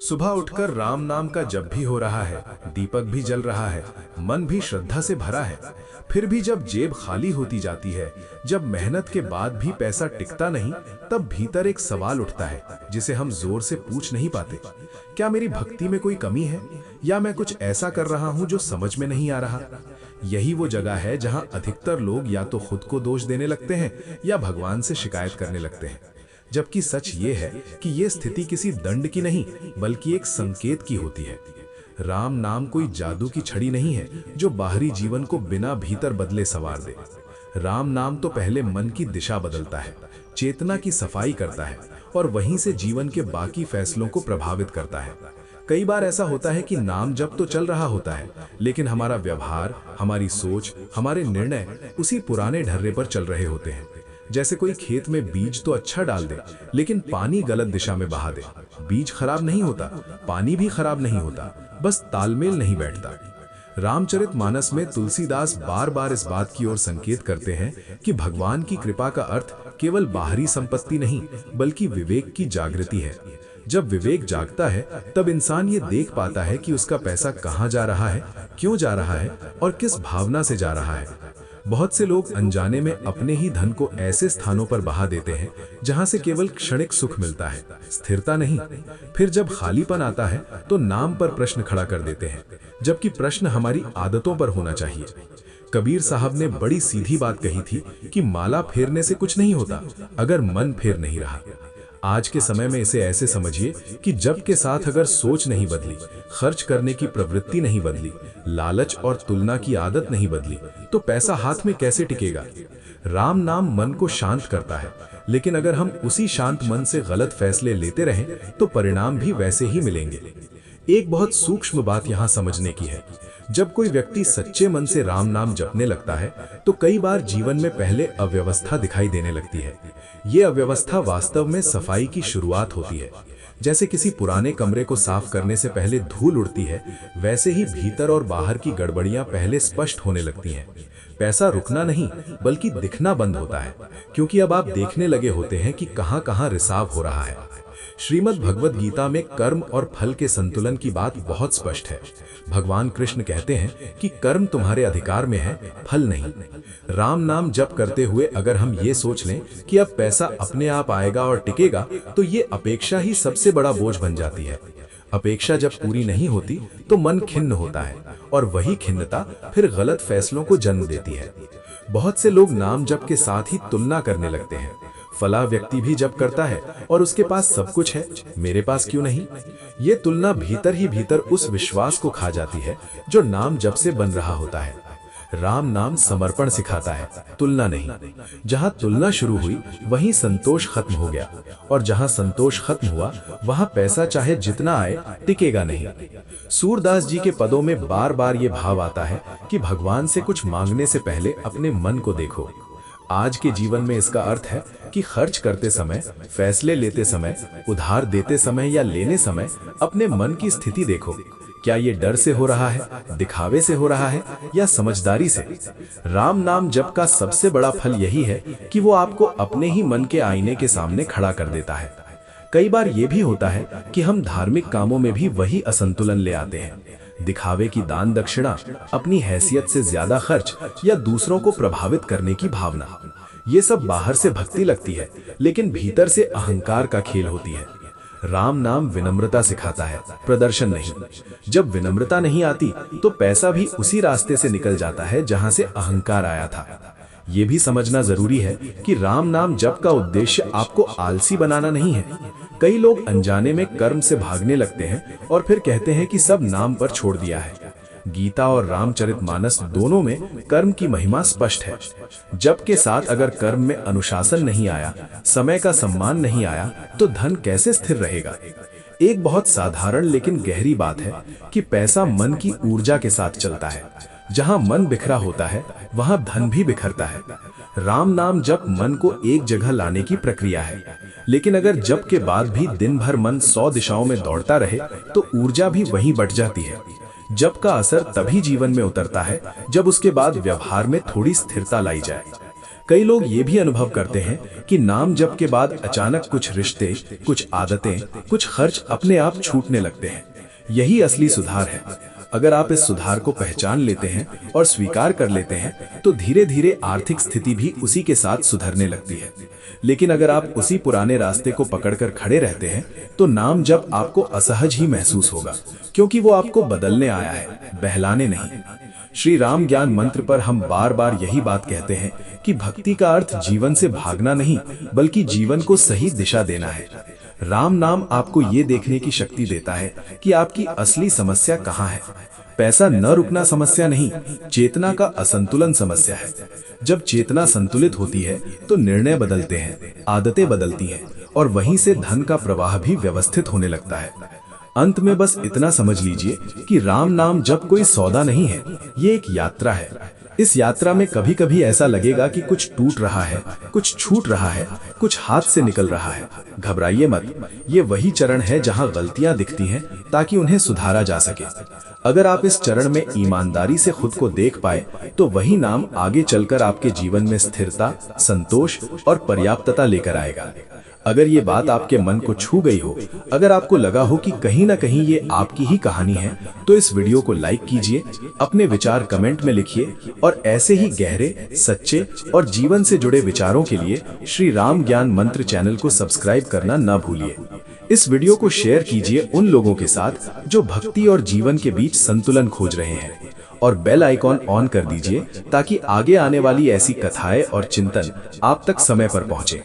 सुबह उठकर राम नाम का जप भी हो रहा है, दीपक भी जल रहा है, मन भी श्रद्धा से भरा है। फिर भी जब जेब खाली होती जाती है, जब मेहनत के बाद भी पैसा टिकता नहीं, तब भीतर एक सवाल उठता है जिसे हम जोर से पूछ नहीं पाते। क्या मेरी भक्ति में कोई कमी है, या मैं कुछ ऐसा कर रहा हूं जो समझ में नहीं आ रहा? यही वो जगह है जहां अधिकतर लोग या तो खुद को दोष देने लगते हैं या भगवान से शिकायत करने लगते हैं। जबकि सच ये है कि ये स्थिति किसी दंड की नहीं बल्कि एक संकेत की होती है। राम नाम कोई जादू की छड़ी नहीं है जो बाहरी जीवन को बिना भीतर बदले संवार दे। राम नाम तो पहले मन की दिशा बदलता है, चेतना की सफाई करता है और वहीं से जीवन के बाकी फैसलों को प्रभावित करता है। कई बार ऐसा होता है कि नाम जप तो चल रहा होता है, लेकिन हमारा व्यवहार, हमारी सोच, हमारे निर्णय उसी पुराने ढर्रे पर चल रहे होते हैं। जैसे कोई खेत में बीज तो अच्छा डाल दे, लेकिन पानी गलत दिशा में बहा दे। बीज खराब नहीं होता, पानी भी खराब नहीं होता, बस तालमेल नहीं बैठता। रामचरितमानस में तुलसीदास बार बार इस बात की ओर संकेत करते हैं कि भगवान की कृपा का अर्थ केवल बाहरी संपत्ति नहीं बल्कि विवेक की जागृति है। जब विवेक जागता है तब इंसान ये देख पाता है कि उसका पैसा कहाँ जा रहा है, क्यों जा रहा है और किस भावना से जा रहा है। बहुत से लोग अनजाने में अपने ही धन को ऐसे स्थानों पर बहा देते हैं जहां से केवल क्षणिक सुख मिलता है, स्थिरता नहीं। फिर जब खालीपन आता है तो नाम पर प्रश्न खड़ा कर देते हैं, जबकि प्रश्न हमारी आदतों पर होना चाहिए। कबीर साहब ने बड़ी सीधी बात कही थी कि माला फेरने से कुछ नहीं होता अगर मन फेर नहीं रहा। आज के समय में इसे ऐसे समझिए कि जब के साथ अगर सोच नहीं बदली, खर्च करने की प्रवृत्ति नहीं बदली, लालच और तुलना की आदत नहीं बदली, तो पैसा हाथ में कैसे टिकेगा? राम नाम मन को शांत करता है, लेकिन अगर हम उसी शांत मन से गलत फैसले लेते रहें तो परिणाम भी वैसे ही मिलेंगे। एक बहुत सूक्ष्म बात यहाँ समझने की है। जब कोई व्यक्ति सच्चे मन से राम नाम जपने लगता है तो कई बार जीवन में पहले अव्यवस्था दिखाई देने लगती है। ये अव्यवस्था वास्तव में सफाई की शुरुआत होती है। जैसे किसी पुराने कमरे को साफ करने से पहले धूल उड़ती है, वैसे ही भीतर और बाहर की गड़बड़ियां पहले स्पष्ट होने लगती हैं। पैसा रुकना नहीं बल्कि दिखना बंद होता है, क्योंकि अब आप देखने लगे होते हैं कि कहां कहां रिसाव हो रहा है। श्रीमद् भगवद गीता में कर्म और फल के संतुलन की बात बहुत स्पष्ट है। भगवान कृष्ण कहते हैं कि कर्म तुम्हारे अधिकार में है, फल नहीं। राम नाम जप करते हुए अगर हम ये सोच लें कि अब पैसा अपने आप आएगा और टिकेगा, तो ये अपेक्षा ही सबसे बड़ा बोझ बन जाती है। अपेक्षा जब पूरी नहीं होती तो मन खिन्न होता है और वही खिन्नता फिर गलत फैसलों को जन्म देती है। बहुत से लोग नाम जप के साथ ही तुलना करने लगते हैं। फला व्यक्ति भी जप करता है और उसके पास सब कुछ है, मेरे पास क्यों नहीं? ये तुलना भीतर ही भीतर उस विश्वास को खा जाती है जो नाम जप से बन रहा होता है। राम नाम समर्पण सिखाता है, तुलना नहीं। जहां तुलना शुरू हुई वहीं संतोष खत्म हो गया, और जहां संतोष खत्म हुआ वहां पैसा चाहे जितना आए टिकेगा नहीं। सूरदास जी के पदों में बार बार ये भाव आता है कि भगवान से कुछ मांगने से पहले अपने मन को देखो। आज के जीवन में इसका अर्थ है कि खर्च करते समय, फैसले लेते समय, उधार देते समय या लेने समय अपने मन की स्थिति देखो। क्या ये डर से हो रहा है, दिखावे से हो रहा है या समझदारी से? राम नाम जप का सबसे बड़ा फल यही है कि वो आपको अपने ही मन के आईने के सामने खड़ा कर देता है। कई बार ये भी होता है कि हम धार्मिक कामों में भी वही असंतुलन ले आते हैं। दिखावे की दान दक्षिणा, अपनी हैसियत से ज्यादा खर्च या दूसरों को प्रभावित करने की भावना, ये सब बाहर से भक्ति लगती है लेकिन भीतर से अहंकार का खेल होती है। राम नाम विनम्रता सिखाता है, प्रदर्शन नहीं। जब विनम्रता नहीं आती तो पैसा भी उसी रास्ते से निकल जाता है जहां से अहंकार आया था। ये भी समझना जरूरी है कि राम नाम जप का उद्देश्य आपको आलसी बनाना नहीं है। कई लोग अनजाने में कर्म से भागने लगते हैं और फिर कहते हैं कि सब नाम पर छोड़ दिया है। गीता और रामचरितमानस दोनों में कर्म की महिमा स्पष्ट है। जप के साथ अगर कर्म में अनुशासन नहीं आया, समय का सम्मान नहीं आया, तो धन कैसे स्थिर रहेगा? एक बहुत साधारण लेकिन गहरी बात है कि पैसा मन की ऊर्जा के साथ चलता है। जहां मन बिखरा होता है वहां धन भी बिखरता है। राम नाम जप मन को एक जगह लाने की प्रक्रिया है, लेकिन अगर जप के बाद भी दिन भर मन 100 दिशाओं में दौड़ता रहे तो ऊर्जा भी वहीं बट जाती है। जप का असर तभी जीवन में उतरता है जब उसके बाद व्यवहार में थोड़ी स्थिरता लाई जाए। कई लोग ये भी अनुभव करते हैं कि नाम जप के बाद अचानक कुछ रिश्ते, कुछ आदतें, कुछ खर्च अपने आप छूटने लगते हैं। यही असली सुधार है। अगर आप इस सुधार को पहचान लेते हैं और स्वीकार कर लेते हैं तो धीरे धीरे आर्थिक स्थिति भी उसी के साथ सुधरने लगती है। लेकिन अगर आप उसी पुराने रास्ते को पकड़कर खड़े रहते हैं तो नाम जप आपको असहज ही महसूस होगा, क्योंकि वो आपको बदलने आया है, बहलाने नहीं। श्री राम ज्ञान मंत्र पर हम बार बार यही बात कहते हैं कि भक्ति का अर्थ जीवन से भागना नहीं, बल्कि जीवन को सही दिशा देना है। राम नाम आपको ये देखने की शक्ति देता है कि आपकी असली समस्या कहाँ है। पैसा न रुकना समस्या नहीं, चेतना का असंतुलन समस्या है। जब चेतना संतुलित होती है तो निर्णय बदलते हैं, आदतें बदलती हैं और वहीं से धन का प्रवाह भी व्यवस्थित होने लगता है। अंत में बस इतना समझ लीजिए कि राम नाम जप कोई सौदा नहीं है, ये एक यात्रा है। इस यात्रा में कभी कभी ऐसा लगेगा कि कुछ टूट रहा है, कुछ छूट रहा है, कुछ हाथ से निकल रहा है। घबराइए मत, ये वही चरण है जहां गलतियां दिखती हैं ताकि उन्हें सुधारा जा सके। अगर आप इस चरण में ईमानदारी से खुद को देख पाए तो वही नाम आगे चलकर आपके जीवन में स्थिरता, संतोष और पर्याप्तता लेकर आएगा। अगर ये बात आपके मन को छू गई हो, अगर आपको लगा हो कि कहीं ना कहीं ये आपकी ही कहानी है, तो इस वीडियो को लाइक कीजिए, अपने विचार कमेंट में लिखिए और ऐसे ही गहरे, सच्चे और जीवन से जुड़े विचारों के लिए श्री राम ज्ञान मंत्र चैनल को सब्सक्राइब करना न भूलिए। इस वीडियो को शेयर कीजिए उन लोगों के साथ जो भक्ति और जीवन के बीच संतुलन खोज रहे हैं, और बेल आइकॉन ऑन कर दीजिए ताकि आगे आने वाली ऐसी कथाएं और चिंतन आप तक समय पर पहुंचे।